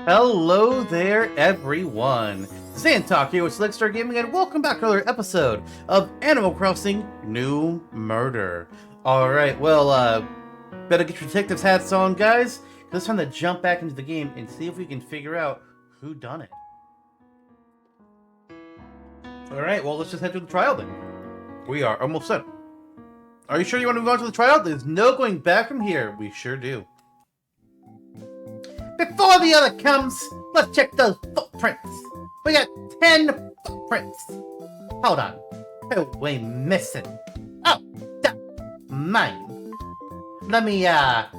Hello there, everyone. Zantok here with Slickstar Gaming, and welcome back to another episode of Animal Crossing New Murder. Alright, well, better get your detective's hats on, guys, because it's time to jump back into the game and see if we can figure out who done it. Alright, well, let's just head to the trial then. We are almost done. Are you sure you want to move on to the trial? There's no going back from here. We sure do. Before the other comes, let's check those footprints. We got 10 footprints. Hold on. Who we missing? Oh, that's mine. Let me, there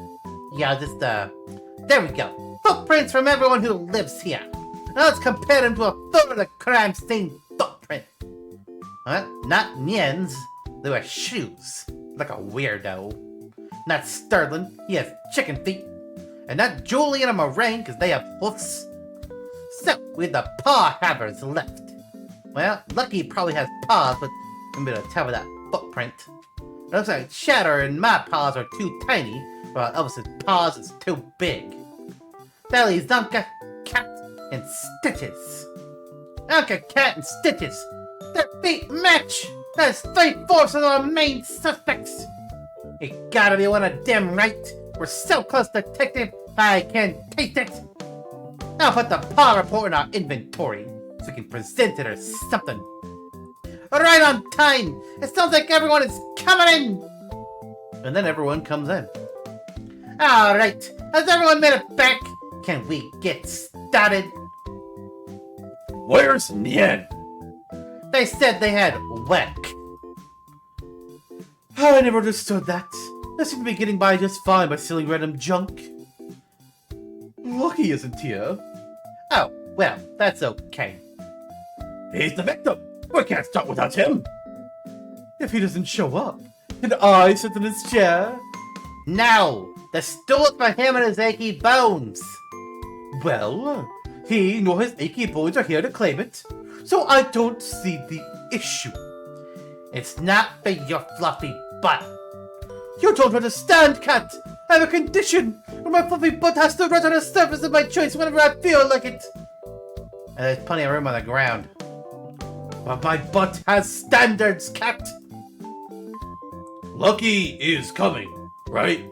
we go. Footprints from everyone who lives here. Now let's compare them to a third of the crime scene footprint. Not Nien's. They wear shoes. Like a weirdo. Not Sterling. He has chicken feet. And not Julian or Moraine, because they have hoofs. So, we have the paw havers left. Well, Lucky probably has paws, but I'm going to tell by that footprint. It looks like Shatter and my paws are too tiny, while Elvis's paws is too big. Sally, Zonka, Cat, and Stitches. Zonka, Cat, and Stitches. Their feet match! That is 3/4 of our main suspects! You gotta be one of them, right? We're so close, detective, I can taste it! I'll put the paw report in our inventory, so we can present it or something. Right on time! It sounds like everyone is coming in! And then everyone comes in. Alright, has everyone made it back? Can we get started? Where's Nien? They said they had work. I never understood that. They seem to be getting by just fine by stealing random junk. Lucky isn't here. Oh, well, that's okay. He's the victim. We can't start without him. If he doesn't show up, and I sit in his chair? No! The stool for him and his achy bones! Well, he nor his achy bones are here to claim it, so I don't see the issue. It's not for your fluffy butt. You don't understand, Cat! I have a condition where my fluffy butt has to run on the surface of my choice whenever I feel like it. And there's plenty of room on the ground. But my butt has standards, Cat! Lucky is coming, right?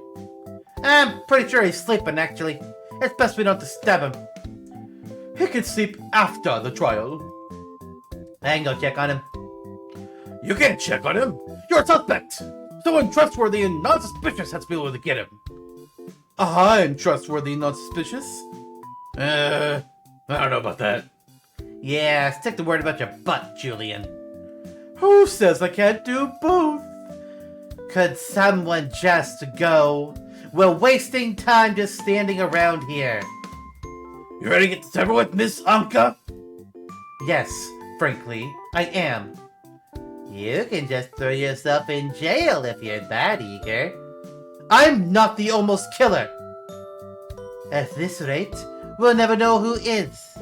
I'm pretty sure he's sleeping, actually. It's best we don't disturb him. He can sleep after the trial. I can go check on him. You can't check on him. You're a suspect. Someone trustworthy and non-suspicious has to be able to get him. I'm trustworthy and not suspicious. I don't know about that. Yeah, stick the word about your butt, Julian. Who says I can't do both? Could someone just go? We're wasting time just standing around here. You ready to get this over with, Miss Anka? Yes, frankly, I am. You can just throw yourself in jail if you're that eager. I'm not the almost killer. At this rate, we'll never know who is.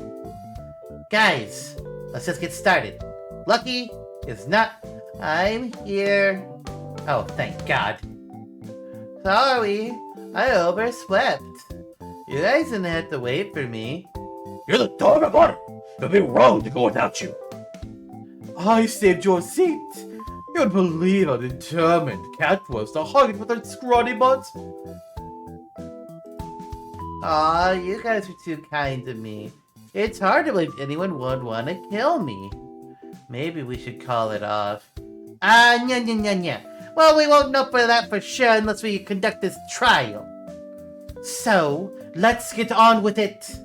Guys, let's just get started. Lucky is not. I'm here. Oh, thank God. Sorry, I overslept. You guys didn't have to wait for me. You're the dog of honor. It'd be wrong to go without you. I saved your seat. You would believe how determined Cat was to hug it with her scrawny butt. Aw, you guys are too kind to me. It's hard to believe anyone would want to kill me. Maybe we should call it off. Nya. Well, we won't know for that for sure unless we conduct this trial. So, let's get on with it.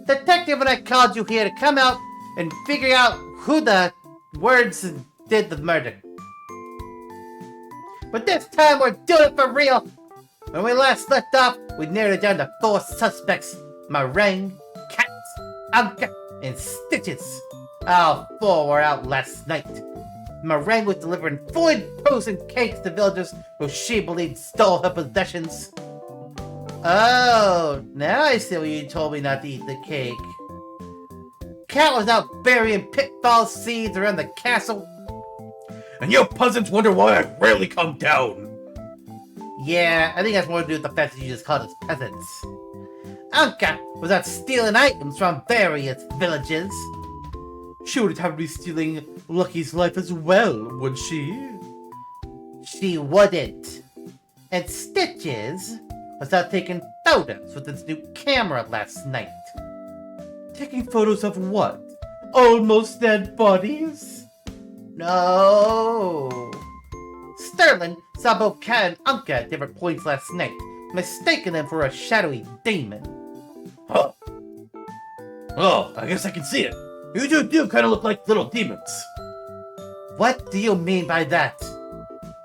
Detective and I called you here to come out and figure out who the words did the murder. But this time we're doing it for real. When we last left off, we narrowed it down to 4 suspects. Moraine, Cat, Anka, and Stitches. All 4 were out last night. Moraine was delivering food, posts, and cakes to villagers who she believed stole her possessions. Oh, now I see why you told me not to eat the cake. Cat was out burying pitfall seeds around the castle. And you peasants wonder why I rarely come down. Yeah, I think it has more to do with the fact that you just called us peasants. Anka was out stealing items from various villages. She would have to be stealing Lucky's life as well, would she? She wouldn't. And Stitches was out taking photos with his new camera last night. Taking photos of what? Almost dead bodies? No. Sterling saw both Kat and Anka at different points last night, mistaking them for a shadowy demon. Huh. Oh, I guess I can see it. You two do kind of look like little demons. What do you mean by that?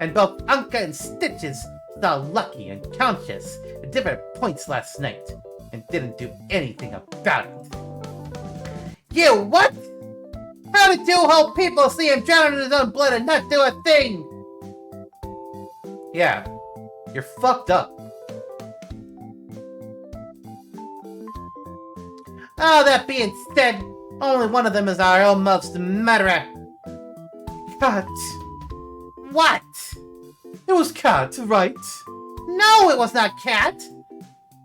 And both Anka and Stitches saw Lucky and Conscious at different points last night, and didn't do anything about it. You what? How did two whole people see him drown in his own blood and not do a thing? Yeah, you're fucked up. Oh, that being said, only one of them is our almost murderer. Cat. What? It was Cat, right? No, it was not Cat.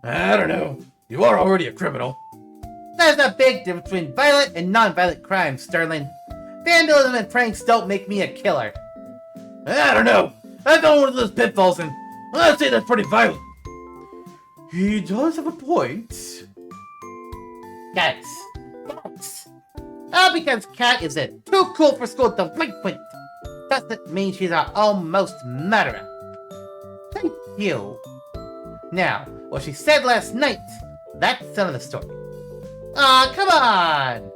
I don't know. You are already a criminal. There's a big difference between violent and non-violent crime, Sterling. Vandalism and pranks don't make me a killer. I don't know. I found one of those pitfalls and I'd say that's pretty violent. He does have a point. Guys. All because Kat is a too cool for school delinquent doesn't mean she's our almost murderer. Thank you. Now, what she said last night, that's the end of the story. Aw, come on!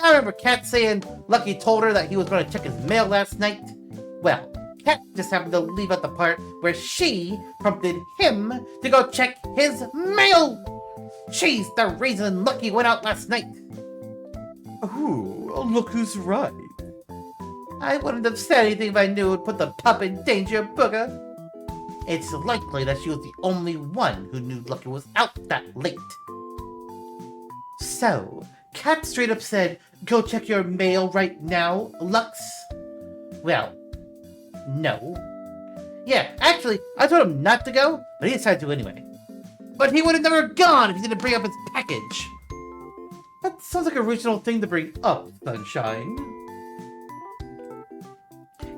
I remember Kat saying Lucky told her that he was going to check his mail last night. Well, Kat just happened to leave out the part where she prompted him to go check his mail! She's the reason Lucky went out last night. Ooh, look who's right. I wouldn't have said anything if I knew it would put the pup in danger, Booger. It's likely that she was the only one who knew Lucky was out that late. So, Kat straight up said, go check your mail right now, Lux? Well, no. Yeah, actually, I told him not to go, but he decided to anyway. But he would have never gone if he didn't bring up his package. That sounds like a reasonable thing to bring up, Sunshine.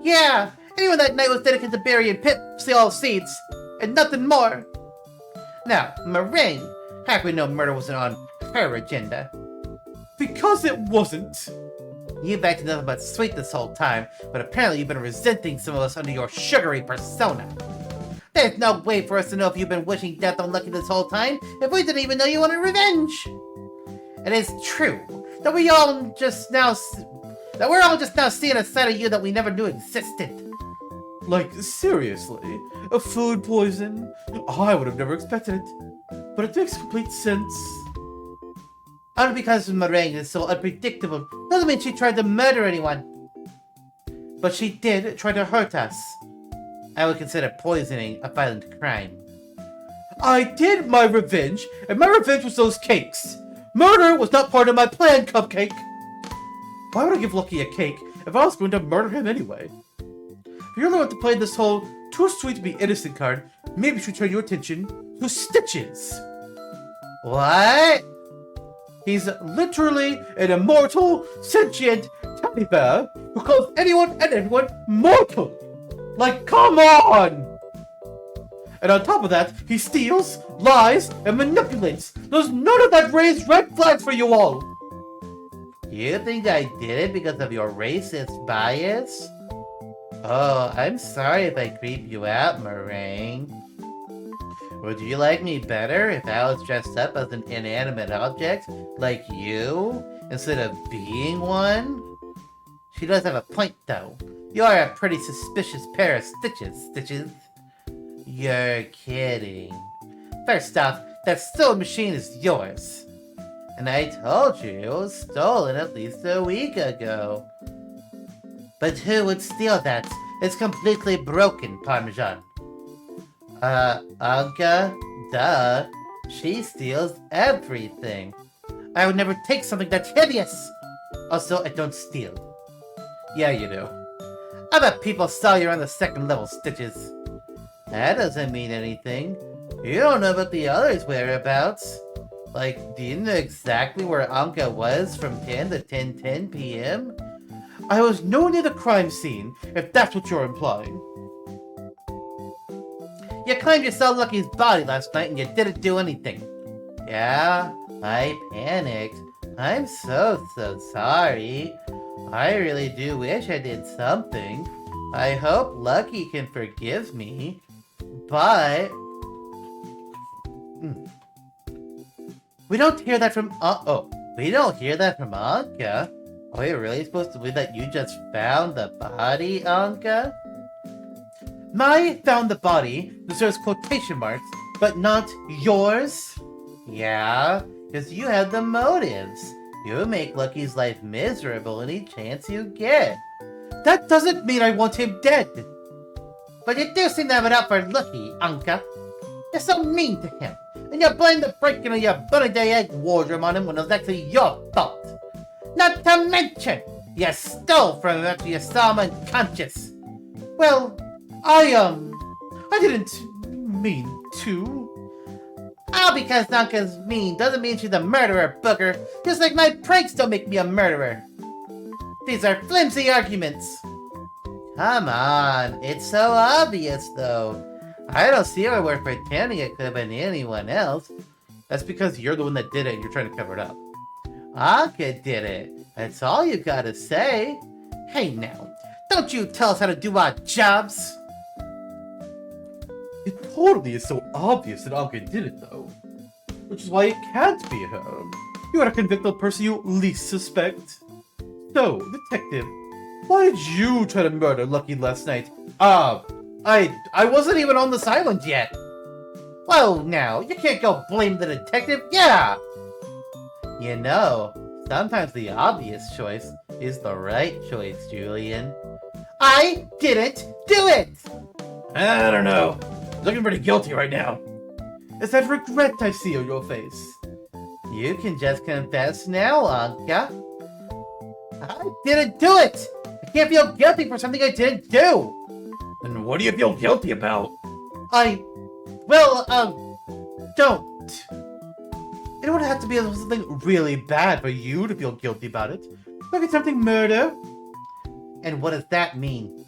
Yeah, anyone that night was dedicated to bury and pit all seeds, and nothing more. Now, Meringue, how can we know murder wasn't on her agenda? Because it wasn't. You've acted nothing but sweet this whole time, but apparently you've been resenting some of us under your sugary persona. There's no way for us to know if you've been wishing death on Lucky this whole time if we didn't even know you wanted revenge. It is true that we're all just now seeing a side of you that we never knew existed. Like, seriously? A food poison? I would have never expected it. But it makes complete sense. Only because Meringue is so unpredictable doesn't mean she tried to murder anyone. But she did try to hurt us. I would consider poisoning a violent crime. I did my revenge, and my revenge was those cakes. Murder was not part of my plan, Cupcake. Why would I give Lucky a cake if I was going to murder him anyway? If you really want to play this whole too sweet to be innocent card, maybe you should turn your attention to Stitches. What? He's literally an immortal, sentient teddy bear who calls anyone and everyone mortal. Like, come on! And on top of that, he steals, lies, and manipulates. There's none of that raised red flags for you all. You think I did it because of your racist bias? Oh, I'm sorry if I creep you out, Meringue. Would you like me better if I was dressed up as an inanimate object, like you, instead of being one? She does have a point, though. You are a pretty suspicious pair of Stitches. You're kidding. First off, that sewing machine is yours. And I told you it was stolen at least a week ago. But who would steal that? It's completely broken, Parmesan. Anka? Duh. She steals everything. I would never take something that's hideous. Also, I don't steal. Yeah, you do. I bet people saw you on the second level, Stitches. That doesn't mean anything. You don't know about the others' whereabouts. Like, do you know exactly where Anka was from 10 to 10:10 p.m.? I was nowhere near the crime scene, if that's what you're implying. You claimed you saw Lucky's body last night and you didn't do anything. Yeah, I panicked. I'm so sorry. I really do wish I did something. I hope Lucky can forgive me. But... We don't hear that from... we don't hear that from Anka. Are we really supposed to believe that you just found the body, Anka? My found the body deserves quotation marks, but not yours. Yeah, because you had the motives. You make Lucky's life miserable any chance you get. That doesn't mean I want him dead. But you do seem to have it out for Lucky, Anka. You're so mean to him. And you blame the breaking of your birthday egg wardrobe on him when it was actually your fault. Not to mention, you stole from him after you saw him unconscious. Well, I didn't mean to. All because Anka's mean doesn't mean she's a murderer, booger. Just like my pranks don't make me a murderer. These are flimsy arguments. Come on, it's so obvious though. I don't see why we're pretending it could have been anyone else. That's because you're the one that did it and you're trying to cover it up. Anka did it. That's all you gotta say. Hey now, don't you tell us how to do our jobs. It totally is so obvious that Anka did it though. Which is why it can't be her. You gotta convict the person you least suspect. So, detective, why did you try to murder Lucky last night? I wasn't even on this island yet. Whoa, now, you can't go blame the detective, yeah! You know, sometimes the obvious choice is the right choice, Julian. I didn't do it! I don't know. Looking pretty guilty right now. It's that regret I see on your face. You can just confess now, Anka. I didn't do it! I can't feel guilty for something I didn't do! And what do you feel guilty about? Don't. It would have to be something really bad for you to feel guilty about it. Like attempting murder. And what does that mean?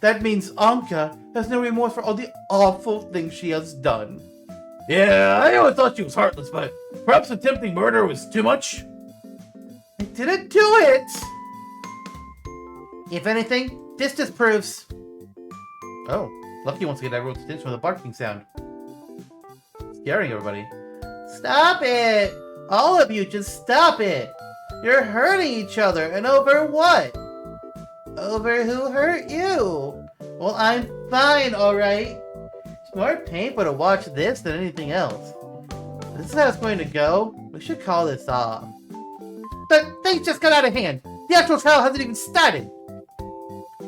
That means Anka has no remorse for all the awful things she has done. Yeah, I always thought she was heartless, but perhaps attempting murder was too much? I didn't do it! If anything, this disproves... Oh, Lucky wants to get everyone's attention with a barking sound. Scaring everybody. Stop it! All of you, just stop it! You're hurting each other, and over what? Over who hurt you? Well, I'm fine, alright? It's more painful to watch this than anything else. If this is how it's going to go, we should call this off. But things just got out of hand. The actual trial hasn't even started.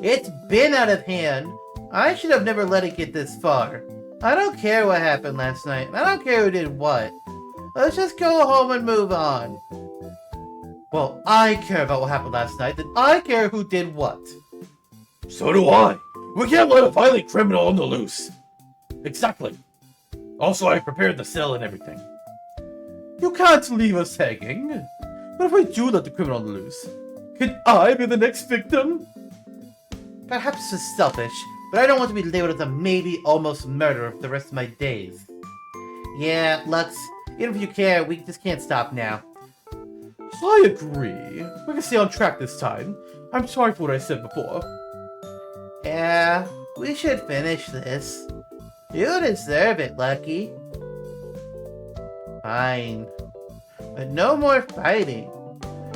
It's been out of hand. I should have never let it get this far. I don't care what happened last night. I don't care who did what. Let's just go home and move on. Well, I care about what happened last night, then I care who did what. So do I. We can't let a violent criminal on the loose. Exactly. Also, I prepared the cell and everything. You can't leave us hanging. What if we do let the criminal on the loose? Can I be the next victim? Perhaps it's selfish, but I don't want to be labeled as a maybe almost murderer for the rest of my days. Yeah, Lux, even if you care, we just can't stop now. I agree. We can stay on track this time. I'm sorry for what I said before. Yeah, we should finish this. You deserve it, Lucky. Fine. But no more fighting.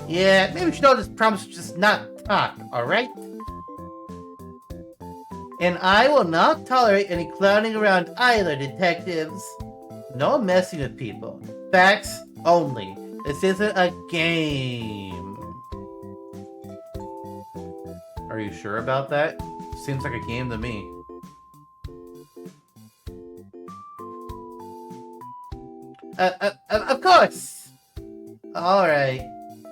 Yeah, maybe we should all just promise to just not talk, alright? And I will not tolerate any clowning around either, detectives. No messing with people. Facts only. This isn't a game. Are you sure about that? Seems like a game to me. Of course! Alright.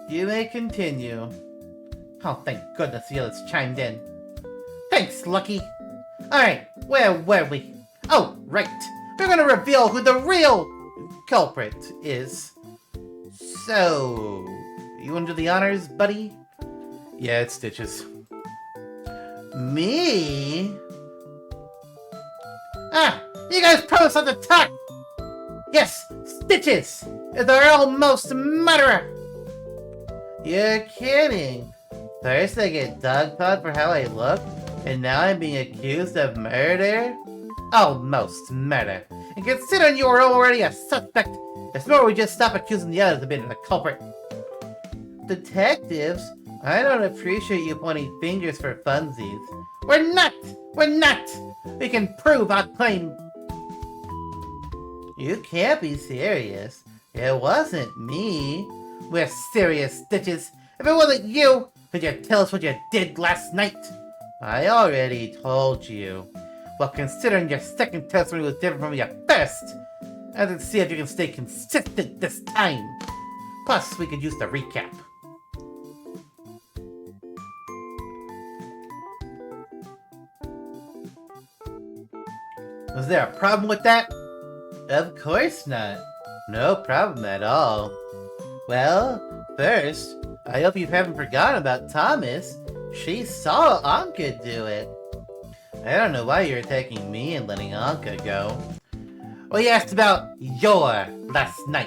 You may continue. Oh, thank goodness the others chimed in. Thanks, Lucky. Alright, where were we? Oh, right. We're gonna reveal who the real culprit is. So, you want to do the honors, buddy? Yeah, it's Stitches. Me? Ah, you guys promised not to talk! Yes, Stitches is our almost murderer! You're kidding. First I get dogpiled for how I look, and now I'm being accused of murder? Almost murder. And considering you were already a suspect, it's more we just stop accusing the others of being the culprit. Detectives, I don't appreciate you pointing fingers for funsies. We're not! We're not! We can prove our claim. You can't be serious. It wasn't me. We're serious, Stitches. If it wasn't you, could you tell us what you did last night? I already told you. Well, considering your second testimony was different from your first, let's see if you can stay consistent this time. Plus, we could use the recap. Was there a problem with that? Of course not. No problem at all. Well, first, I hope you haven't forgotten about Thomas. She saw Anka do it. I don't know why you're attacking me and letting Anka go. Well, you asked about your last night,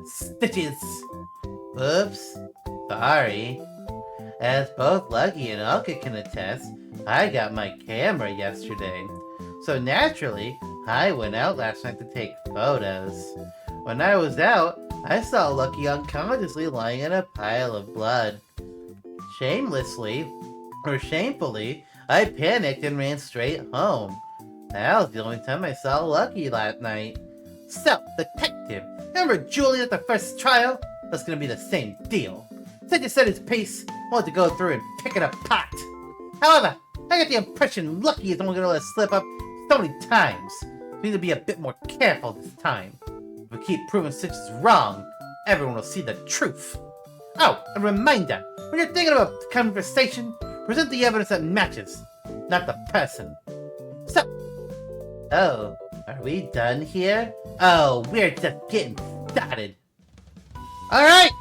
Stitches. Oops, sorry. As both Lucky and Anka can attest, I got my camera yesterday. So naturally, I went out last night to take photos. When I was out, I saw Lucky unconsciously lying in a pile of blood. Shamelessly, or shamefully, I panicked and ran straight home. That was the only time I saw Lucky last night. So, detective, remember Julian at the first trial? That's gonna be the same deal. Said you set his pace, wanted to go through and pick it apart. However, I get the impression Lucky is only gonna let us slip up so many times. We need to be a bit more careful this time. If we keep proving Stitches wrong, everyone will see the truth. Oh, a reminder, when you're thinking about the conversation, present the evidence that matches, not the person. So, oh, are we done here? Oh, we're just getting started. Alright!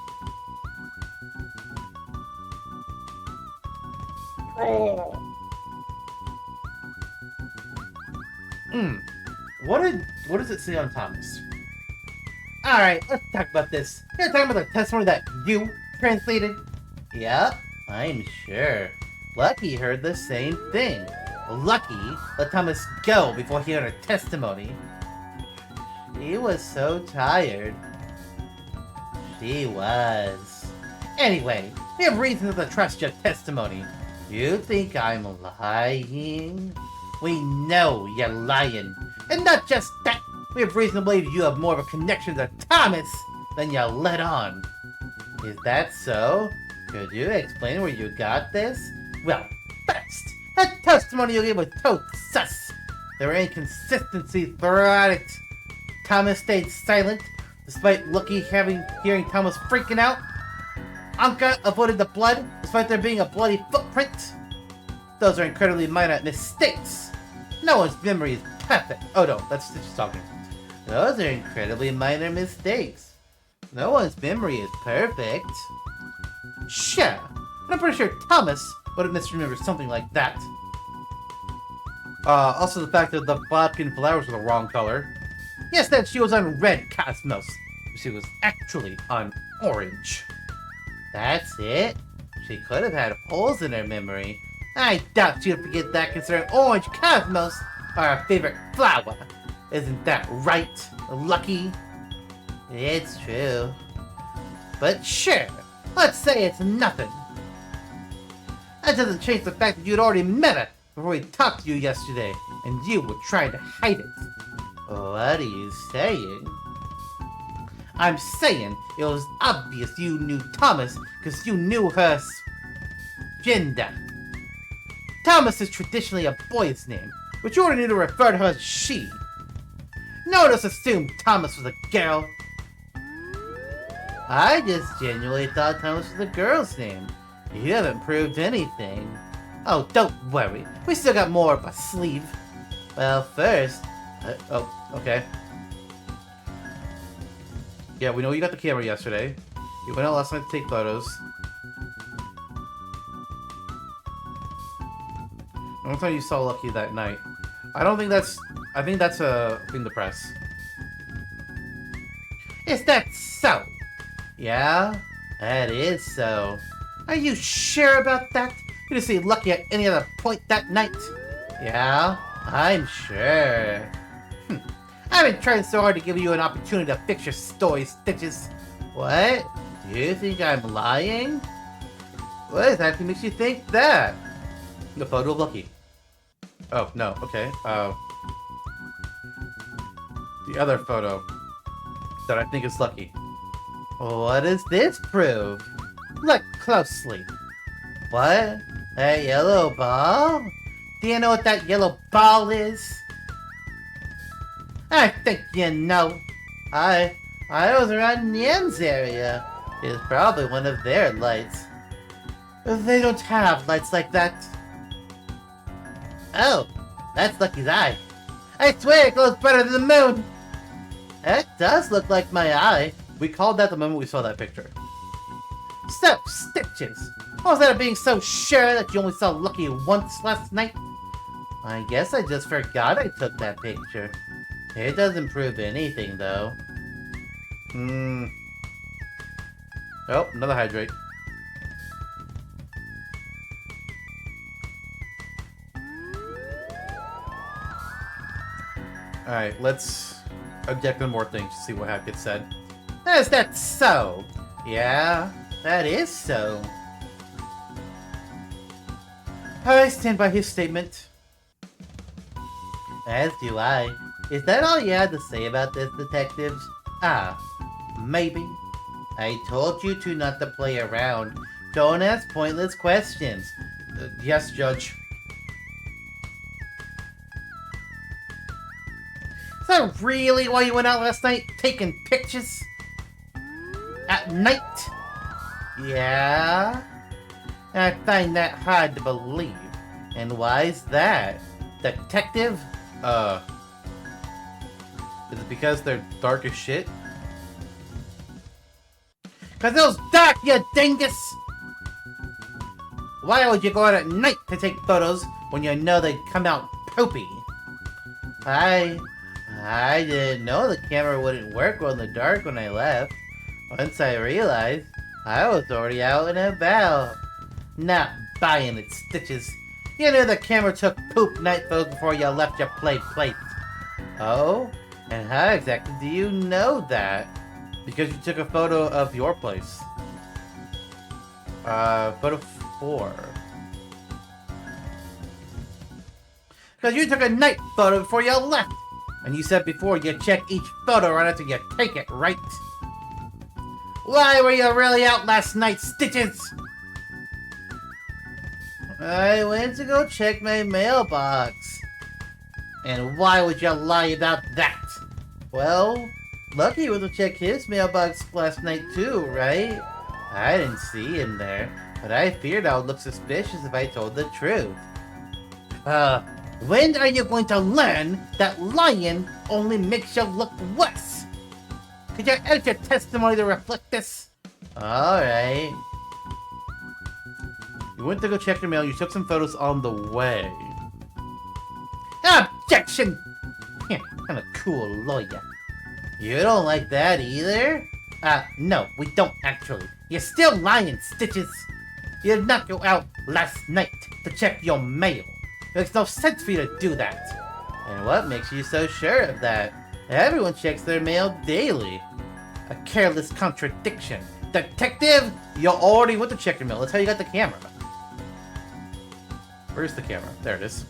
What does it say on Thomas? Alright, let's talk about this. You're talking about the testimony that you translated? Yep, I'm sure. Lucky heard the same thing. Lucky let Thomas go before he heard her testimony. She was so tired. She was. Anyway, we have reason to trust your testimony. You think I'm lying? We know you're lying. And not just that, we have reason to believe you have more of a connection to Thomas than you let on. Is that so? Could you explain where you got this? Well, first, that testimony you gave was totally sus. There were inconsistencies throughout it. Thomas stayed silent, despite Lucky hearing Thomas freaking out. Anka avoided the blood, despite there being a bloody footprint. Those are incredibly minor mistakes. No one's memory is perfect. Oh no, that's Stitch talking. Those are incredibly minor mistakes. No one's memory is perfect. Sure, but I'm pretty sure Thomas would have misremembered something like that. Also the fact that the vodka and flowers were the wrong color. Yes, that she was on red Cosmos. She was actually on orange. That's it? She could have had holes in her memory. I doubt she'd forget that considering orange Cosmos are her favorite flower. Isn't that right, Lucky? It's true. But sure, let's say it's nothing. That doesn't change the fact that you'd already met her before we talked to you yesterday, and you were trying to hide it. What are you saying? I'm saying it was obvious you knew Thomas because you knew her gender. Thomas is traditionally a boy's name, but you already knew to refer to her as she. No one just assumed Thomas was a girl. I just genuinely thought Thomas was a girl's name. You haven't proved anything. Oh, don't worry. We still got more up our sleeve. Well, first... Oh, okay. Yeah, we know you got the camera yesterday. You went out last night to take photos. The only time you saw Lucky that night. I don't think that's... I think that's a thing to press. Is that so? Yeah, that is so. Are you sure about that? You didn't see Lucky at any other point that night? Yeah, I'm sure. I've been trying so hard to give you an opportunity to fix your story, Stitches. What? Do you think I'm lying? What exactly makes you think that? The photo of Lucky. Oh, no, okay. The other photo that I think is Lucky. What does this prove? Look closely. What? A yellow ball? Do you know what that yellow ball is? I think you know. I was around Nian's area. It's probably one of their lights. They don't have lights like that. Oh, that's Lucky's eye. I swear it glows better than the moon. It does look like my eye. We called that the moment we saw that picture. So, Stitches, what was that of being so sure that you only saw Lucky once last night? I guess I just forgot I took that picture. It doesn't prove anything, though. Oh, another hydrate. Alright, let's object on more things to see what gets said. Is that so? Yeah, that is so. I stand by his statement. As do I. Is that all you had to say about this, detectives? Ah, maybe. I told you two not to play around. Don't ask pointless questions. Yes, Judge. Is that really why you went out last night, taking pictures? At night? Yeah? I find that hard to believe. And why's that? Detective? Is it because they're dark as shit? Cause it was dark, you dingus! Why would you go out at night to take photos when you know they'd come out poopy? I didn't know the camera wouldn't work well in the dark when I left. Once I realized, I was already out and about. Not buying it, Stitches. You knew the camera took poop night photos before you left your play plate. Oh? And how exactly do you know that? Because you took a photo of your place. Photo 4. Because you took a night photo before you left. And you said before you check each photo right after you take it, right? Why were you really out last night, Stitches? I went to go check my mailbox. And why would you lie about that? Well, Lucky went to check his mailbox last night too, right? I didn't see him there, but I feared I would look suspicious if I told the truth. When are you going to learn that lying only makes you look worse? Could you edit your testimony to reflect this? Alright. You went to go check your mail, you took some photos on the way. Objection! I'm a cool lawyer. You don't like that either? No, we don't actually. You're still lying, Stitches. You did not go out last night to check your mail. It makes no sense for you to do that. And what makes you so sure of that? Everyone checks their mail daily. A careless contradiction. Detective, you already went to check your mail. That's how you got the camera. Where's the camera? There it is.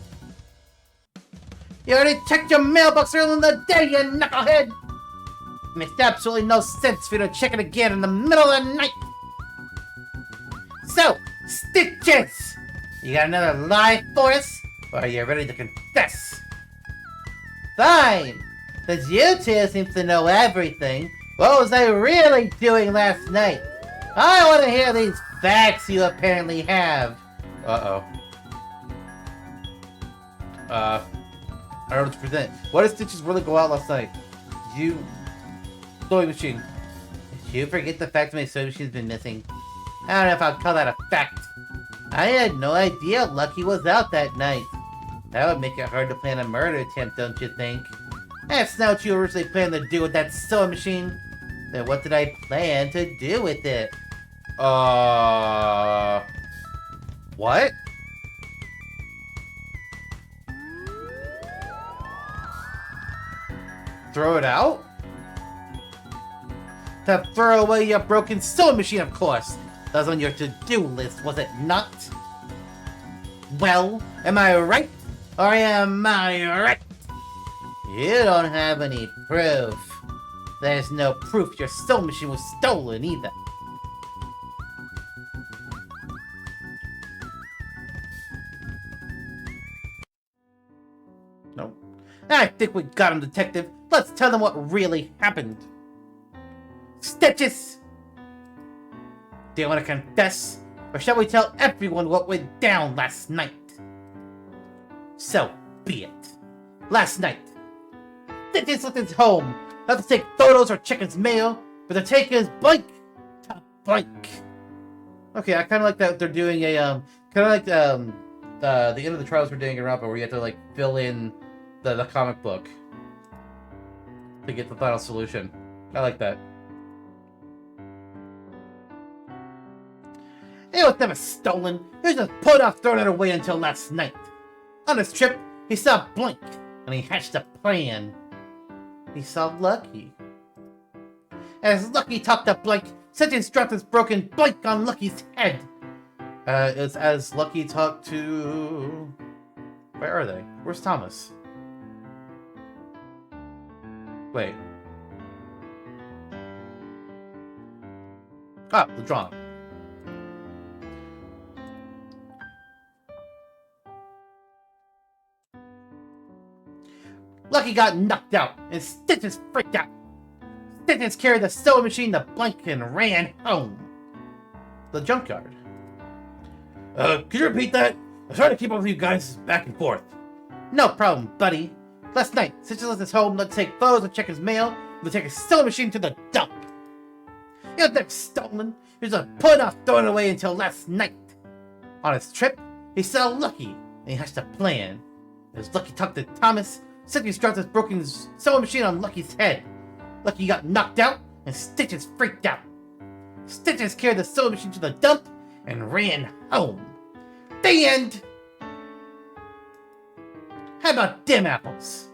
You already checked your mailbox earlier in the day, you knucklehead! It makes absolutely no sense for you to check it again in the middle of the night! So, Stitches! You got another lie for us? Or are you ready to confess? Fine! Since you two seem to know everything, what was I really doing last night? I want to hear these facts you apparently have. Uh-oh. I don't know what to present. What did Stitches really go out last night? Sewing machine. you forget the fact that my sewing machine's been missing? I don't know if I'd call that a fact. I had no idea Lucky was out that night. That would make it hard to plan a murder attempt, don't you think? That's not what you originally planned to do with that sewing machine. Then what did I plan to do with it? What? Throw it out? To throw away your broken sewing machine, of course. That was on your to-do list, was it not? Well, am I right? Or am I right? You don't have any proof. There's no proof your sewing machine was stolen either. No. I think we got him, Detective. Let's tell them what really happened. Stitches! Do you want to confess? Or shall we tell everyone what went down last night? So be it. Last night, Stitches left his home, not to take photos or check his mail, but to take his bike to bike. Okay, I kind of like that they're doing a, kind of like, the end of the trials we're doing in Rampa, where you have to, like, fill in the comic book to get the final solution. I like that. It was never stolen. He was just put off throwing it away until last night. On his trip, he saw Blink, and he hatched a plan. He saw Lucky. As Lucky talked to Blink, Stitches dropped his broken bike on Lucky's head. It's as Lucky talked to... Where are they? Where's Thomas? Wait. Ah, the drawing. Lucky got knocked out, and Stitches freaked out. Stitches carried the sewing machine to Blink and ran home. The junkyard. Could you repeat that? I'm trying to keep up with you guys back and forth. No problem, buddy. Last night, Stitches left his home not to take photos or check his mail, but to take his sewing machine to the dump. It was never stolen. He was just put off throwing it away until last night. On his trip, he saw Lucky, and he hatched a plan. As Lucky talked to Thomas, Stitches dropped his broken sewing machine on Lucky's head. Lucky got knocked out, and Stitches freaked out. Stitches carried the sewing machine to the dump and ran home. The end! How about dim apples?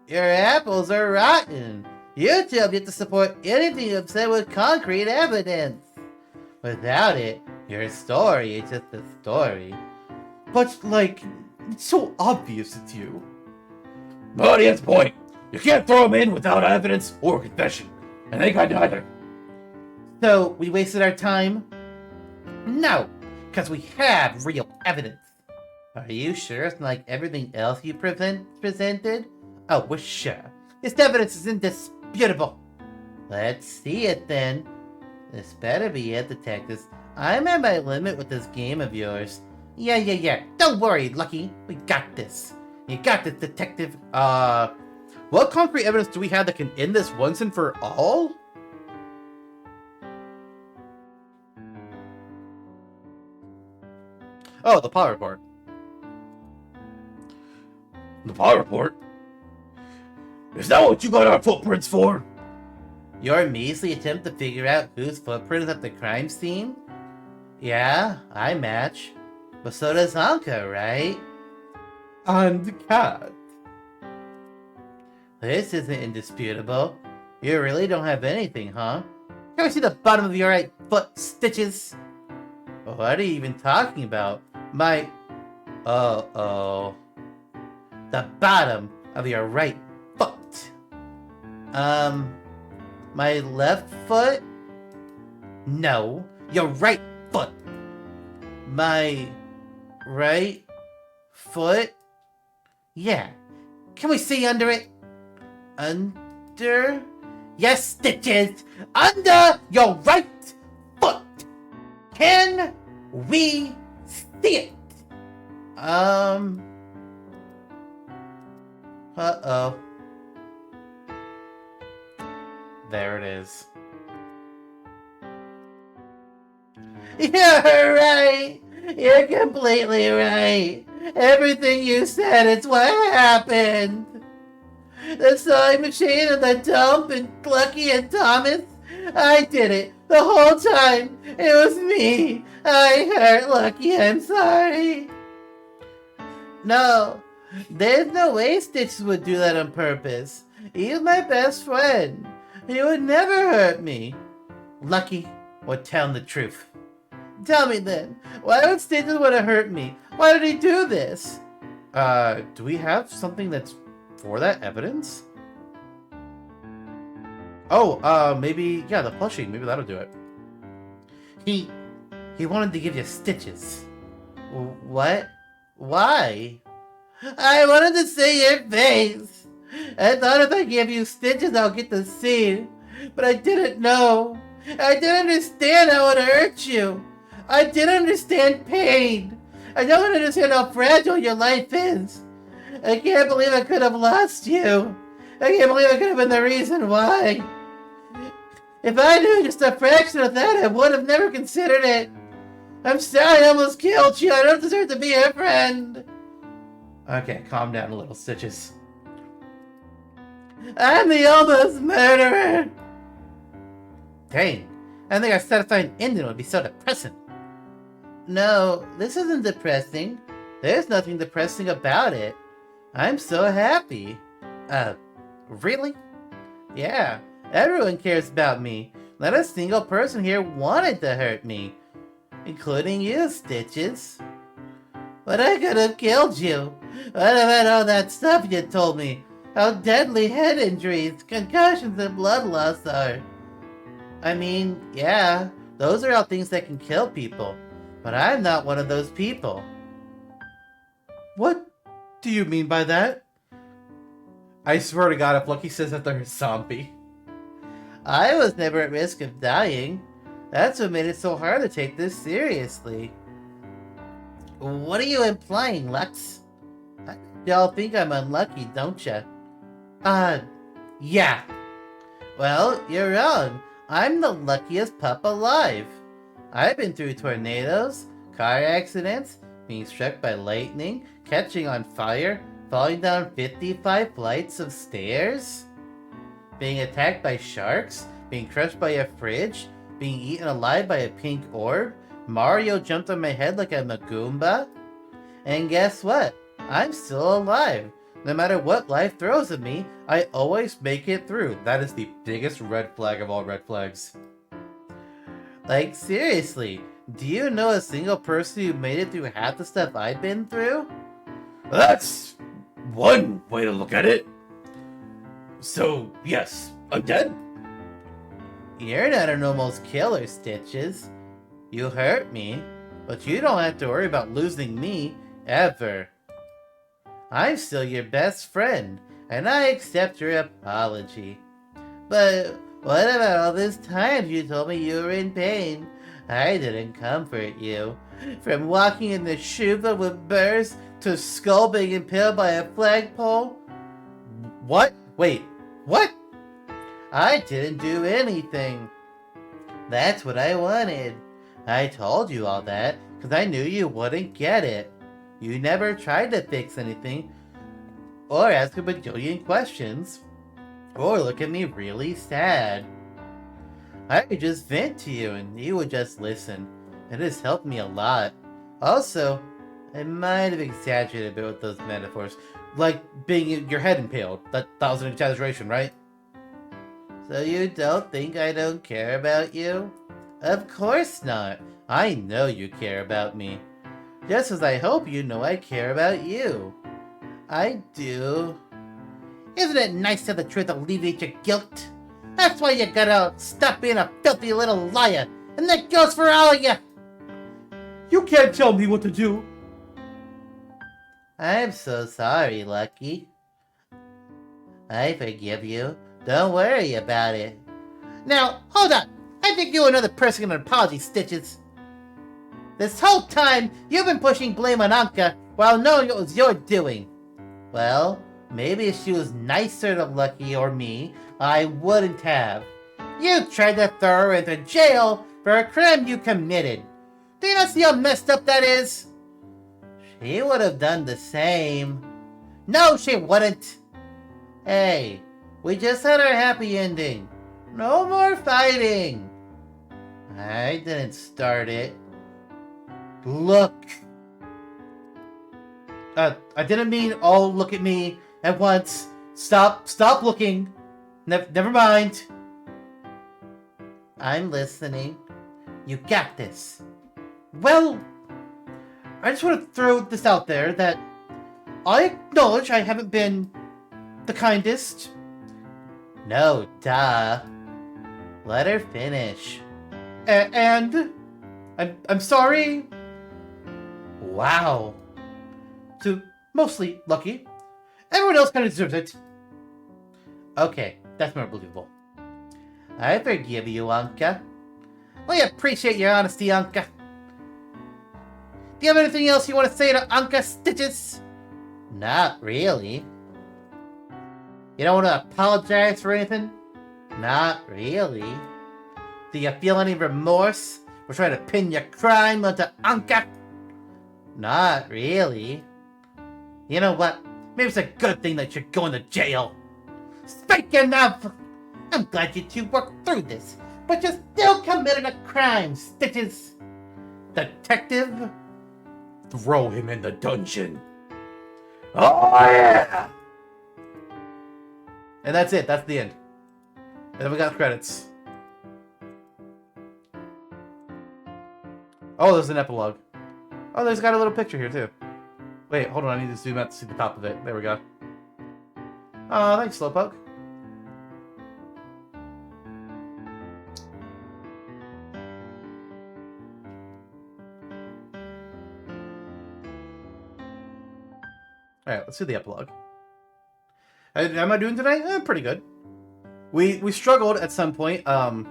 Your apples are rotten. You two have yet to support anything you've said with concrete evidence. Without it, your story is just a story. But, like, it's so obvious it's you. But he has a point. You can't throw him in without evidence or confession. And they got neither. So, we wasted our time? No, because we have real evidence. Are you sure it's like everything else you presented? Oh, we're sure. This evidence is indisputable. Let's see it then. This better be it, detectives. I'm at my limit with this game of yours. Yeah. Don't worry, Lucky. We got this. You got this, detective. What concrete evidence do we have that can end this once and for all? Oh, the power report. The power report? Is that what you got our footprints for? Your measly attempt to figure out whose footprint is at the crime scene? Yeah, I match. But so does Anka, right? And the cat. This isn't indisputable. You really don't have anything, huh? Can we see the bottom of your right foot, Stitches? What are you even talking about? My... Uh-oh. The bottom of your right foot. My left foot? No, your right foot. My right foot? Yeah. Can we see under it? Under? Yes, Stitches! Under your right foot! Can we see it? Uh-oh. There it is. You're right. You're completely right. Everything you said is what happened. The sewing machine and the dump and Lucky and Thomas. I did it the whole time. It was me. I hurt Lucky. I'm sorry. No, there's no way Stitches would do that on purpose. He's my best friend. He would never hurt me. Lucky would tell him the truth. Tell me then, why would Stitches want to hurt me? Why did he do this? Do we have something that's for that evidence? Oh, maybe, yeah, the plushie. Maybe that'll do it. He wanted to give you stitches. What? Why? I wanted to see your face. I thought if I gave you stitches, I'll get the seed. But I didn't know. I didn't understand how it hurt you. I didn't understand pain. I don't understand how fragile your life is. I can't believe I could have lost you. I can't believe I could have been the reason why. If I knew just a fraction of that, I would have never considered it. I'm sorry I almost killed you. I don't deserve to be your friend. Okay, calm down a little, Stitches. I'm the almost murderer. Dang, I think our satisfying ending would be so depressing. No, this isn't depressing. There's nothing depressing about it. I'm so happy. Really? Yeah, everyone cares about me. Not a single person here wanted to hurt me. Including you, Stitches. But I could have killed you. What about all that stuff you told me? How deadly head injuries, concussions, and blood loss are. I mean, yeah, those are all things that can kill people. But I'm not one of those people. What do you mean by that? I swear to God, if Lucky says that they're a zombie. I was never at risk of dying. That's what made it so hard to take this seriously. What are you implying, Lux? Y'all think I'm unlucky, don't ya? Yeah. Well, you're wrong. I'm the luckiest pup alive. I've been through tornadoes, car accidents, being struck by lightning, catching on fire, falling down 55 flights of stairs, being attacked by sharks, being crushed by a fridge, being eaten alive by a pink orb, Mario jumped on my head like a Magumba. And guess what? I'm still alive. No matter what life throws at me, I always make it through. That is the biggest red flag of all red flags. Like, seriously, do you know a single person who made it through half the stuff I've been through? That's one way to look at it. So, yes, I'm dead? You're not an almost killer, Stitches. You hurt me, but you don't have to worry about losing me, ever. I'm still your best friend, and I accept your apology. But what about all those times you told me you were in pain? I didn't comfort you. From walking in the shuva with burrs to skull being impaled by a flagpole? What? Wait, what? I didn't do anything. That's what I wanted. I told you all that because I knew you wouldn't get it. You never tried to fix anything, or ask a bajillion questions, or look at me really sad. I could just vent to you and you would just listen. It has helped me a lot. Also, I might have exaggerated a bit with those metaphors. Like being your head impaled. That was an exaggeration, right? So you don't think I don't care about you? Of course not. I know you care about me. Just as I hope you know I care about you. I do. Isn't it nice to have the truth alleviate your guilt? That's why you gotta stop being a filthy little liar. And that goes for all of you. You can't tell me what to do. I'm so sorry, Lucky. I forgive you. Don't worry about it. Now, hold on. I think you another person can apology, Stitches. This whole time, you've been pushing blame on Anka while knowing it was your doing. Well, maybe if she was nicer to Lucky or me, I wouldn't have. You tried to throw her into jail for a crime you committed. Do you not see how messed up that is? She would have done the same. No, she wouldn't. Hey, we just had our happy ending. No more fighting. I didn't start it. Look. I didn't mean all look at me at once. Stop looking. Never mind. I'm listening. You got this. Well, I just want to throw this out there that I acknowledge I haven't been the kindest. No, duh. Let her finish. And I'm sorry. Wow. To mostly Lucky. Everyone else kind of deserves it. Okay, that's more believable. I forgive you, Anka. We appreciate your honesty, Anka. Do you have anything else you want to say to Anka Stitches? Not really. You don't want to apologize for anything? Not really. Do you feel any remorse for trying to pin your crime onto Anka? Not really. You know what? Maybe it's a good thing that you're going to jail. Speaking of, I'm glad you two worked through this, but you still committed a crime, Stitches. Detective? Throw him in the dungeon. Oh yeah! And that's it. That's the end. And then we got credits. Oh, there's an epilogue. Oh, there's got a little picture here, too. Wait, hold on. I need to zoom out to see the top of it. There we go. Oh, thanks, Slowpoke. Alright, let's do the epilogue. How am I doing today? Pretty good. We struggled at some point. I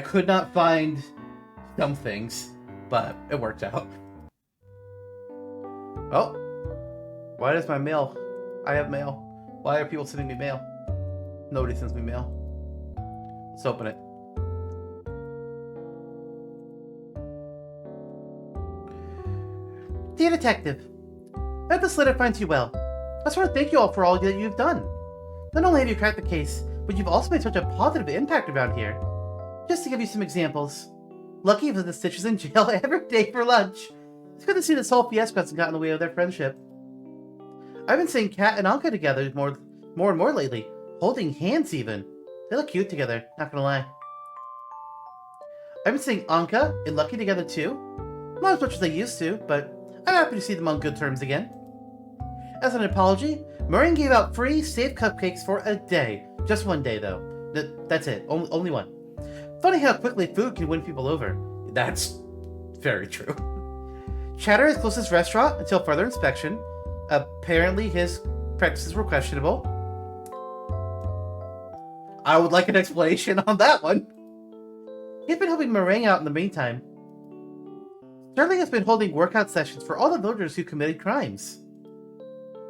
could not find some things, but it worked out. Oh, why does my mail? I have mail. Why are people sending me mail? Nobody sends me mail. Let's open it. Dear Detective, I hope this letter finds you well. I just want to thank you all for all that you've done. Not only have you cracked the case, but you've also made such a positive impact around here. Just to give you some examples. Lucky was the Stitches in jail every day for lunch. It's good to see this whole fiasco hasn't gotten in the way of their friendship. I've been seeing Kat and Anka together more and more lately, holding hands even. They look cute together, not gonna lie. I've been seeing Anka and Lucky together too. Not as much as they used to, but I'm happy to see them on good terms again. As an apology, Murray gave out free safe cupcakes for a day. Just one day though. That's it, only one. Funny how quickly food can win people over. That's very true. Chatter is closest restaurant until further inspection. Apparently his practices were questionable. I would like an explanation on that one. He's been helping Meringue out in the meantime. Sterling has been holding workout sessions for all the villagers who committed crimes.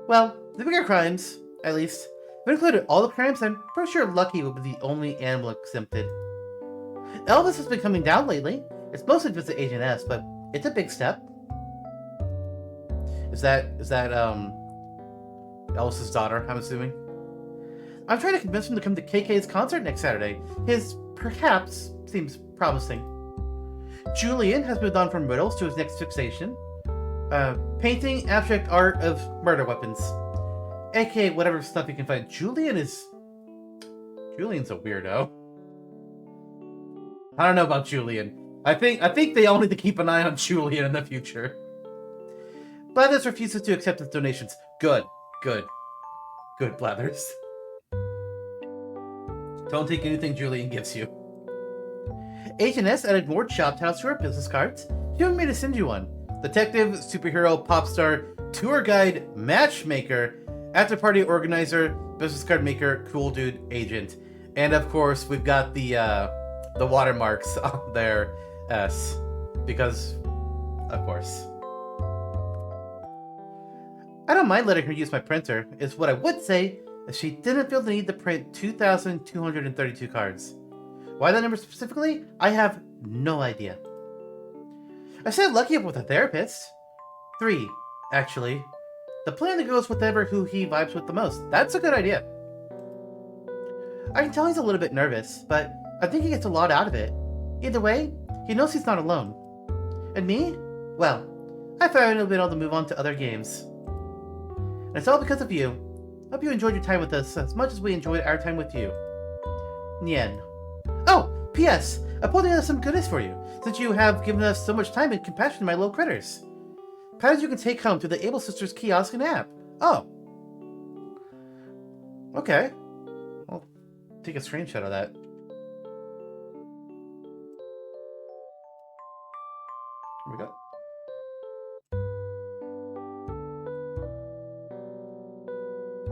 Well, the bigger crimes, at least. If it included all the crimes, I'm pretty sure Lucky would be the only animal exempted. Elvis has been coming down lately. It's mostly just the Agent S, but it's a big step. Is that Elvis's daughter, I'm assuming? I'm trying to convince him to come to KK's concert next Saturday. His perhaps seems promising. Julian has moved on from riddles to his next fixation. Painting abstract art of murder weapons. AKA whatever stuff you can find. Julian's a weirdo. I don't know about Julian. I think they all need to keep an eye on Julian in the future. Blathers refuses to accept his donations. Good, Blathers. Don't take anything Julian gives you. Agent S added more shop towels to her business cards. She wanted me to send you one. Detective, superhero, pop star, tour guide, matchmaker, after party organizer, business card maker, cool dude, agent. And of course, we've got the watermarks on their S. Because, of course. I don't mind letting her use my printer, is what I would say if she didn't feel the need to print 2,232 cards. Why that number specifically? I have no idea. I said lucky up with a therapist. 3, actually. The plan that goes with whatever who he vibes with the most. That's a good idea. I can tell he's a little bit nervous, but I think he gets a lot out of it. Either way, he knows he's not alone. And me? Well, I finally been able to move on to other games. And it's all because of you. Hope you enjoyed your time with us as much as we enjoyed our time with you. Nien. Oh, P.S. I pulled together some goodies for you, since you have given us so much time and compassion to my little critters. Patterns you can take home to the Able Sisters kiosk and app. Oh. Okay. I'll take a screenshot of that. Here we go.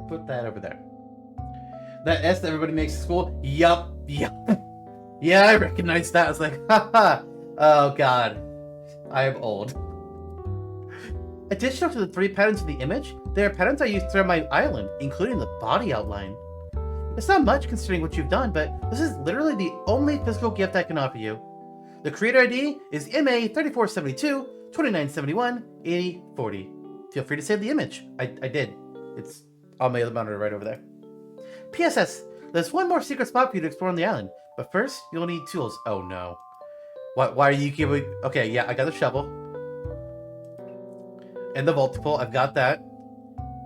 Put that over there. That S that everybody makes at school? Yup. Yeah, I recognize that. I was like, haha. Oh god. I am old. Additional to the 3 patterns in the image, there are patterns I used throughout my island, including the body outline. It's not much considering what you've done, but this is literally the only physical gift I can offer you. The creator ID is MA3472 2971 8040. Feel free to save the image. I did. It's on my other monitor right over there. PSS, there's one more secret spot for you to explore on the island, but first, you'll need tools. Oh no. Why are you giving... Okay, yeah, I got the shovel. And the multiple, I've got that.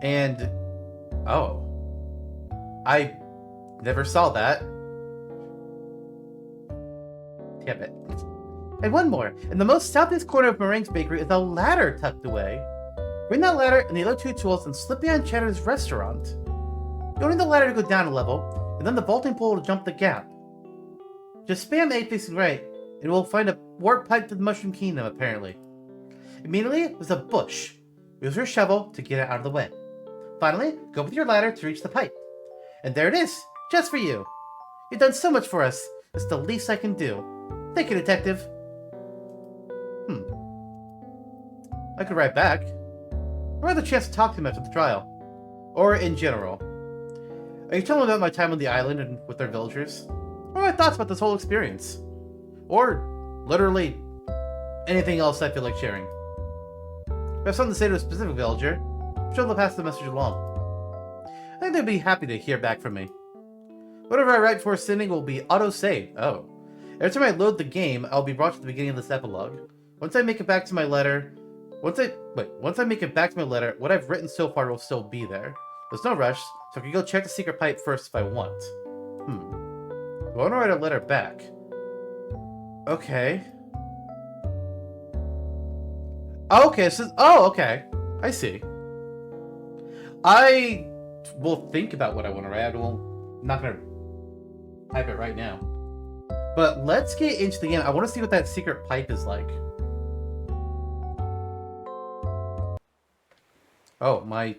And... Oh. I never saw that. Damn it. And one more. In the most southeast corner of Meringue's bakery is a ladder tucked away. Bring that ladder and the other 2 tools and slip behind Cheddar's restaurant. You'll need the ladder to go down a level, and then the vaulting pole to jump the gap. Just spam A facing right, and we'll find a warp pipe to the Mushroom Kingdom, apparently. Immediately, there's a bush. Use your shovel to get it out of the way. Finally, go with your ladder to reach the pipe. And there it is, just for you. You've done so much for us. It's the least I can do. Thank you, Detective. I could write back. Or have the chance to talk to him after the trial. Or in general. I can tell him about my time on the island and with their villagers. Or my thoughts about this whole experience. Or, literally, anything else I feel like sharing. If I have something to say to a specific villager, I'm sure they'll pass the message along. I think they'd be happy to hear back from me. Whatever I write before sending will be auto-saved. Oh. Every time I load the game, I'll be brought to the beginning of this epilogue. Once I make it back to my letter... Once I make it back to my letter, what I've written so far will still be there. There's no rush, so I can go check the secret pipe first if I want. I want to write a letter back. Okay. Oh, okay, so... Oh, okay. I see. I will think about what I want to write. I'm not going to type it right now. But let's get into the game. I want to see what that secret pipe is like. Oh, my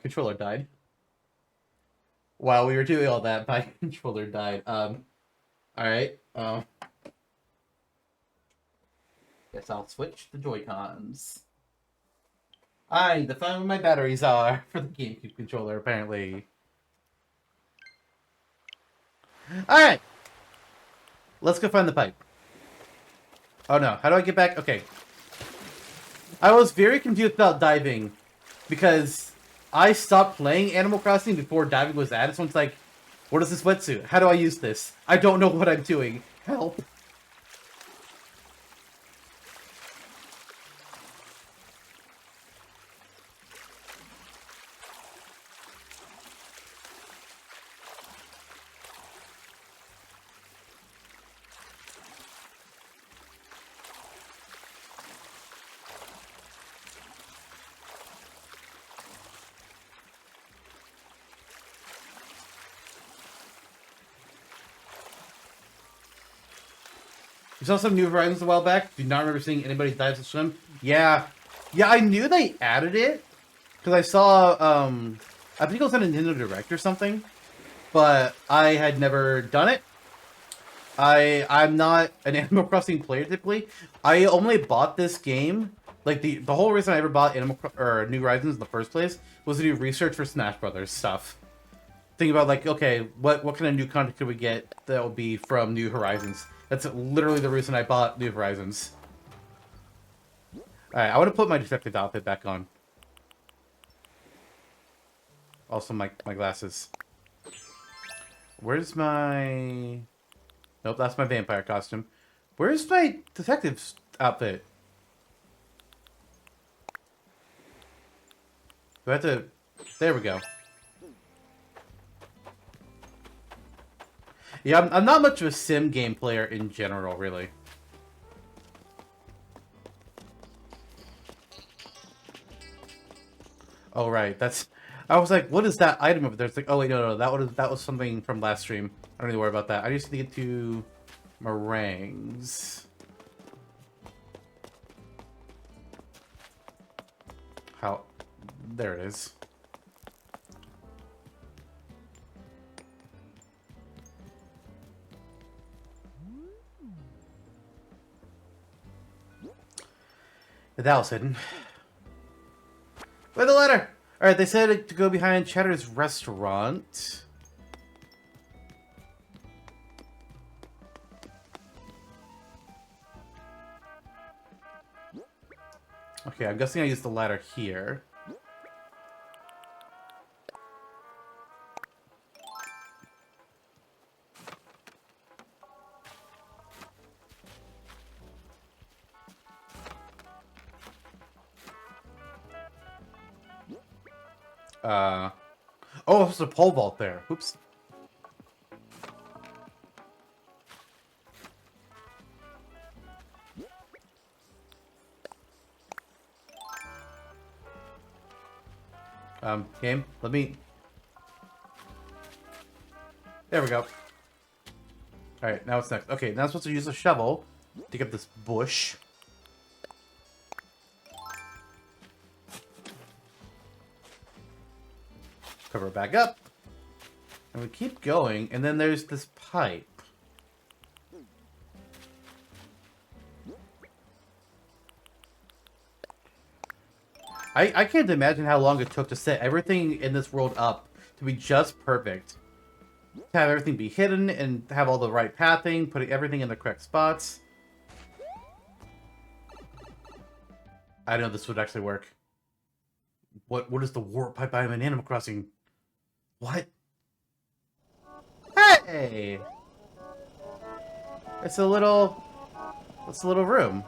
controller died. While we were doing all that, my controller died. Alright. Guess I'll switch the Joy-Cons. I need to find where my batteries are for the GameCube controller, apparently. Alright! Let's go find the pipe. Oh no, how do I get back? Okay. I was very confused about diving because I stopped playing Animal Crossing before diving was added, so it's like, what is this wetsuit? How do I use this? I don't know what I'm doing. Help. You saw some new horizons a while back. Do not remember seeing anybody dive to swim. Yeah, I knew they added it because I saw. I think it was on a Nintendo Direct or something, but I had never done it. I'm not an Animal Crossing player typically. I only bought this game. Like the whole reason I ever bought New Horizons in the first place was to do research for Smash Brothers stuff. Think about like, okay, what kind of new content could we get that will be from New Horizons? That's literally the reason I bought New Horizons. Alright, I want to put my detective outfit back on. Also my glasses. Where's my... Nope, that's my vampire costume. Where's my detective's outfit? Do I have to... There we go. Yeah, I'm not much of a sim game player in general, really. Oh, right, that's... I was like, what is that item over there? It's like, oh, wait, no, that was something from last stream. I don't need to worry about that. I just need to get to meringues. How... There it is. That was hidden. Where's the letter? Alright, they said to go behind Cheddar's restaurant. Okay, I'm guessing I used the ladder here. Oh, there's a pole vault there. Oops. Game, let me... There we go. Alright, now what's next? Okay, now I'm supposed to use a shovel to dig up this bush. Cover it back up. And we keep going, and then there's this pipe. I can't imagine how long it took to set everything in this world up to be just perfect. To have everything be hidden and have all the right pathing, putting everything in the correct spots. I know this would actually work. What is the warp pipe item in Animal Crossing? What? Hey! It's a little room.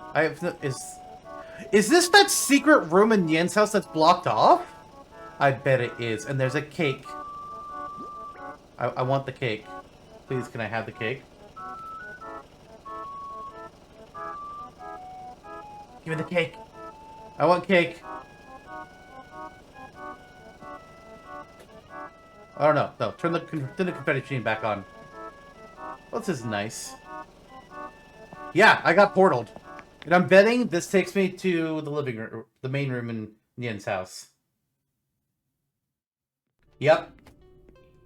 Is this that secret room in Yen's house that's blocked off? I bet it is. And there's a cake. I want the cake. Please, can I have the cake? Give me the cake. I want cake. Oh no, no. Turn the confetti machine back on. Well, this is nice. Yeah, I got portaled. And I'm betting this takes me to the living room, the main room in Yen's house. Yep.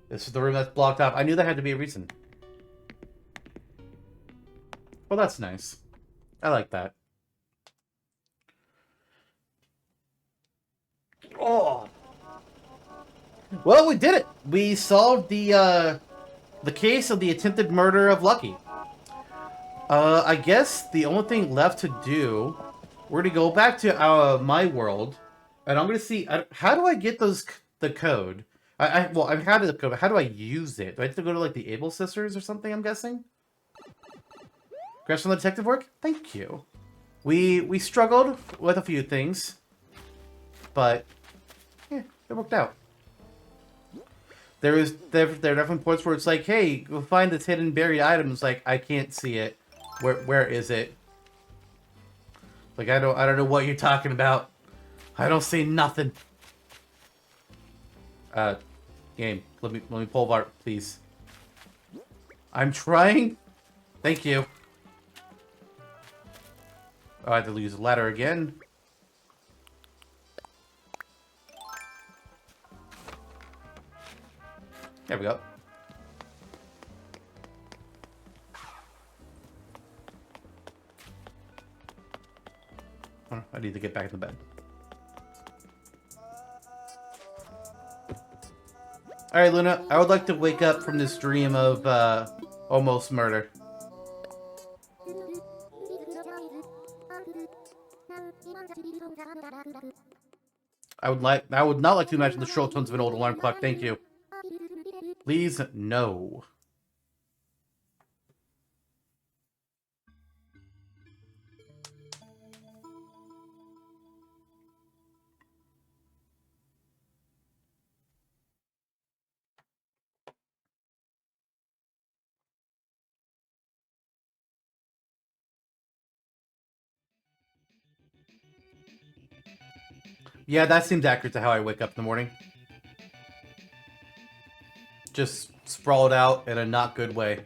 This is the room that's blocked off. I knew there had to be a reason. Well, that's nice. I like that. Oh. Well, we did it. We solved the case of the attempted murder of Lucky. I guess the only thing left to do, we're gonna go back to my world, and I'm gonna see how do I get the code. Well, I've had the code, but how do I use it? Do I have to go to like the Able Sisters or something? I'm guessing. Congrats on the detective work. Thank you. We struggled with a few things, but yeah, it worked out. There are definitely points where it's like, hey, go find this hidden buried item. It's like I can't see it. Where is it? Like I don't know what you're talking about. I don't see nothing. Game, let me pull Bart, please. I'm trying. Thank you. Oh, I have to use a ladder again. There we go. Oh, I need to get back in the bed. Alright, Luna, I would like to wake up from this dream of, almost murder. I would not like to imagine the shrill tones of an old alarm clock, thank you. Please, no. Yeah, that seems accurate to how I wake up in the morning. Just sprawled out in a not good way.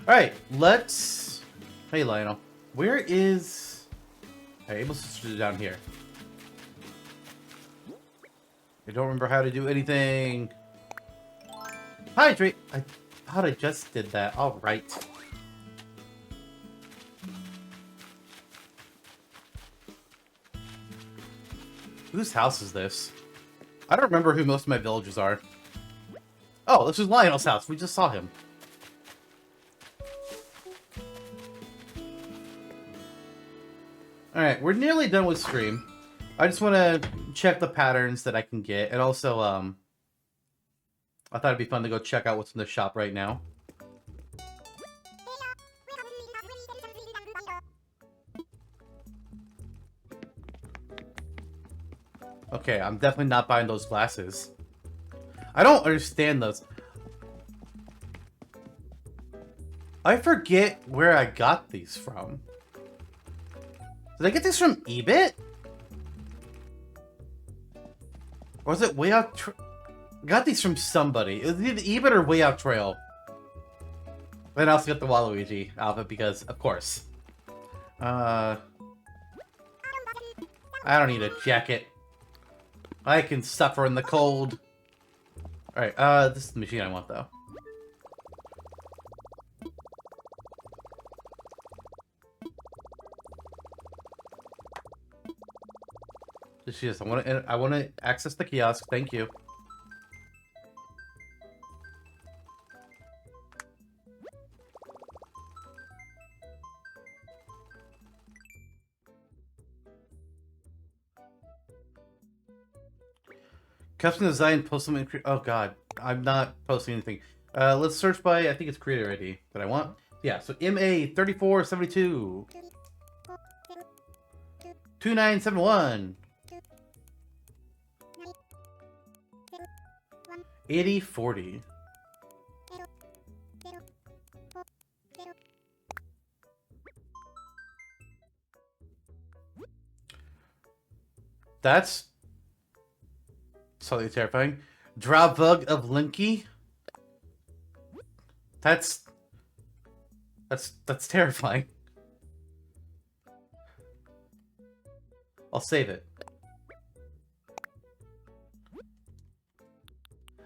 Alright, let's... Hey, Lionel. Where is... Alright, Able Sister down here. I don't remember how to do anything. Hydrate! I thought I just did that. Alright. Whose house is this? I don't remember who most of my villagers are. Oh, this is Lionel's house. We just saw him. Alright, we're nearly done with stream. I just want to check the patterns that I can get. And also, I thought it'd be fun to go check out what's in the shop right now. Okay, I'm definitely not buying those glasses. I don't understand those. I forget where I got these from. Did I get these from eBit? Or was it Way Out I got these from somebody. It was either eBit or Way Out Trail. Then I also got the Waluigi outfit because, of course. I don't need a jacket. I can suffer in the cold. Alright, this is the machine I want, though. She is. I want to access the kiosk. Thank you. Custom design, post something. Oh god, I'm not posting anything. Let's search by. I think it's creator ID that I want. Yeah. So MA3472 2971 8040. That's slightly terrifying. Drawbug of Linky. That's terrifying. I'll save it.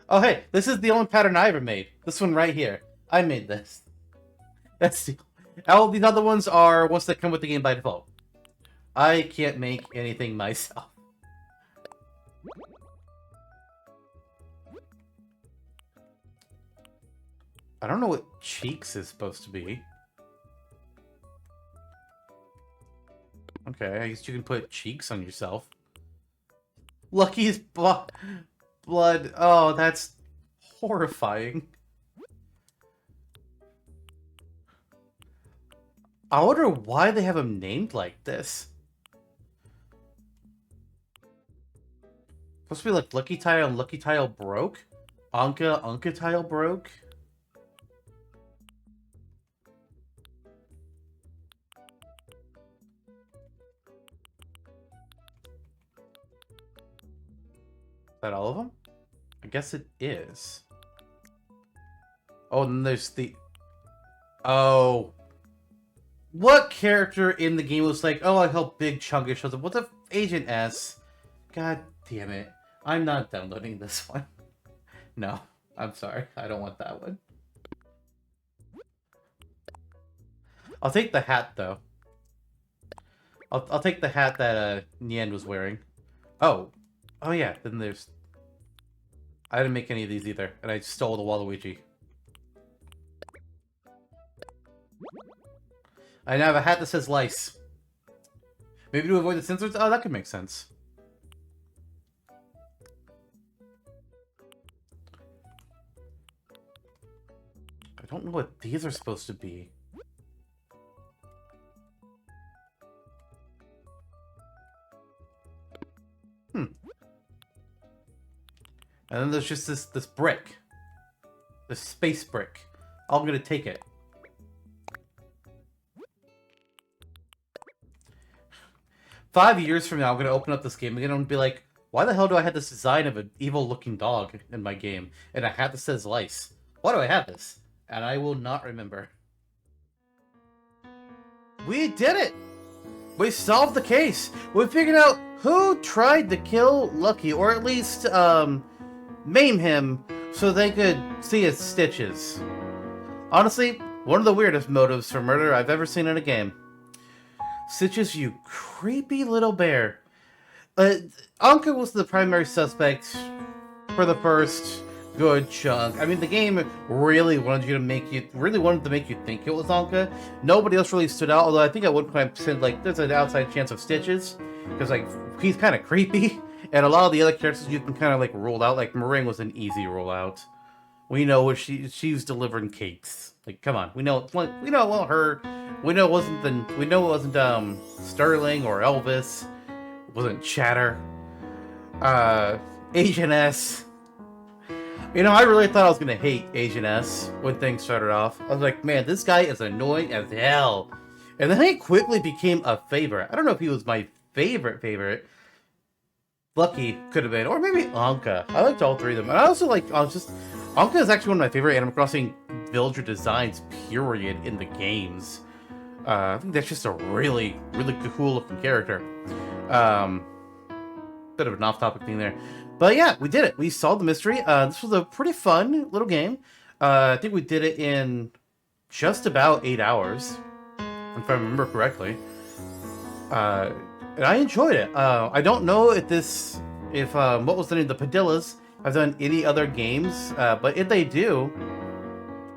Oh hey, this is the only pattern I ever made. This one right here. I made this. That's the... All these other ones are ones that come with the game by default. I can't make anything myself. I don't know what cheeks is supposed to be. Okay, I guess you can put cheeks on yourself. Lucky's blood. Oh, that's horrifying. I wonder why they have him named like this. Supposed to be like Lucky Tile and Lucky Tile broke? Anka Tile broke? Is that all of them? I guess it is. Oh, and then there's the... Oh. What character in the game was like, oh, I hope Big Chungus shows up? What the Agent S? God damn it. I'm not downloading this one. No, I'm sorry. I don't want that one. I'll take the hat though. I'll take the hat that Nien was wearing. Oh yeah. Then there's. I didn't make any of these either, and I stole the Waluigi. I now have a hat that says lice. Maybe to avoid the censors? Oh, that could make sense. I don't know what these are supposed to be. And then there's just this brick. This space brick. I'm gonna take it. Five years from now, I'm gonna open up this game again and be like, why the hell do I have this design of an evil-looking dog in my game? And a hat that says lice. Why do I have this? And I will not remember. We did it! We solved the case! We figured out who tried to kill Lucky, or at least, maim him so they could see his stitches. Honestly, one of the weirdest motives for murder I've ever seen in a game. Stitches, you creepy little bear. Anka was the primary suspect for the first good chunk. I mean, the game really wanted to make you think it was Anka. Nobody else really stood out, although I think at one point I said, like, there's an outside chance of Stitches, because, like, he's kind of creepy. And a lot of the other characters you can kind of, like, rule out. Like, Meringue was an easy rollout. We know what she's delivering cakes. Like, come on. We know it wasn't her. We know it wasn't Sterling or Elvis. It wasn't Chatter. Asian S. You know, I really thought I was gonna hate Asian S when things started off. I was like, man, this guy is annoying as hell. And then he quickly became a favorite. I don't know if he was my favorite. Lucky could have been, or maybe Anka. I liked all three of them. And I also like, Anka is actually one of my favorite Animal Crossing villager designs, period, in the games. I think that's just a really, really cool looking character. Bit of an off-topic thing there. But yeah, we did it. We solved the mystery. This was a pretty fun little game. I think we did it in just about 8 hours, if I remember correctly. And I enjoyed it. I don't know if what was the name? The Padillas have done any other games, but if they do,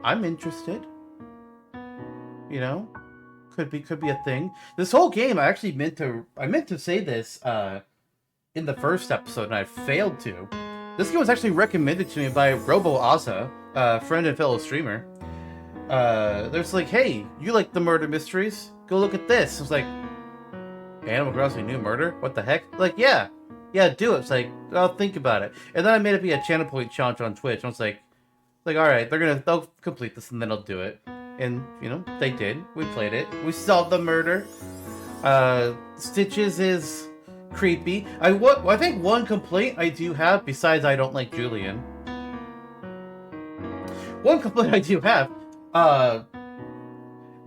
I'm interested. You know, could be a thing. This whole game, I meant to say this in the first episode, and I failed to. This game was actually recommended to me by Robo Ozza, a friend and fellow streamer. There's like, hey, you like the murder mysteries? Go look at this. I was like, Animal Crossing New Murder? What the heck? Like, yeah, do it. It's like, I'll think about it. And then I made it be a channel point challenge on Twitch. I was like, all right, they'll complete this and then I'll do it. And, you know, they did. We played it. We solved the murder. Stitches is creepy. I think one complaint I do have, besides I don't like Julian. One complaint I do have, I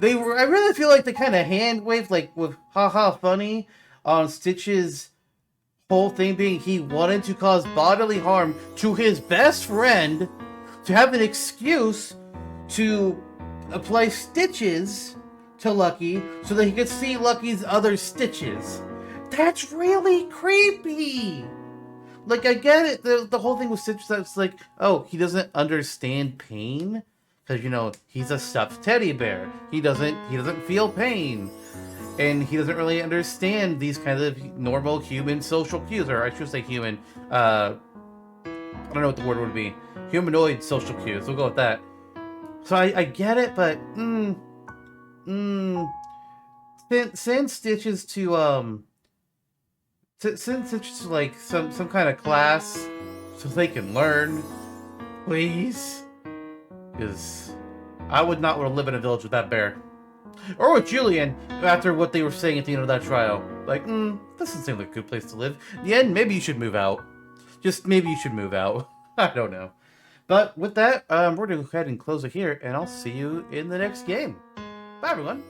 really feel like they kind of hand waved, like, with haha funny on Stitch's whole thing being he wanted to cause bodily harm to his best friend to have an excuse to apply stitches to Lucky so that he could see Lucky's other stitches. That's really creepy! Like, I get it, the whole thing with Stitches, that's like, oh, he doesn't understand pain? Because, you know, he's a stuffed teddy bear. He doesn't feel pain. And he doesn't really understand these kinds of normal human social cues. Or I should say human, I don't know what the word would be. Humanoid social cues. We'll go with that. So I get it, but, send Stitches to, send Stitches to, like, some kind of class so they can learn. Please. Because I would not want to live in a village with that bear. Or with Julian, after what they were saying at the end of that trial. Like, this doesn't seem like a good place to live. In the end, maybe you should move out. Just maybe you should move out. I don't know. But with that, we're going to go ahead and close it here, and I'll see you in the next game. Bye, everyone.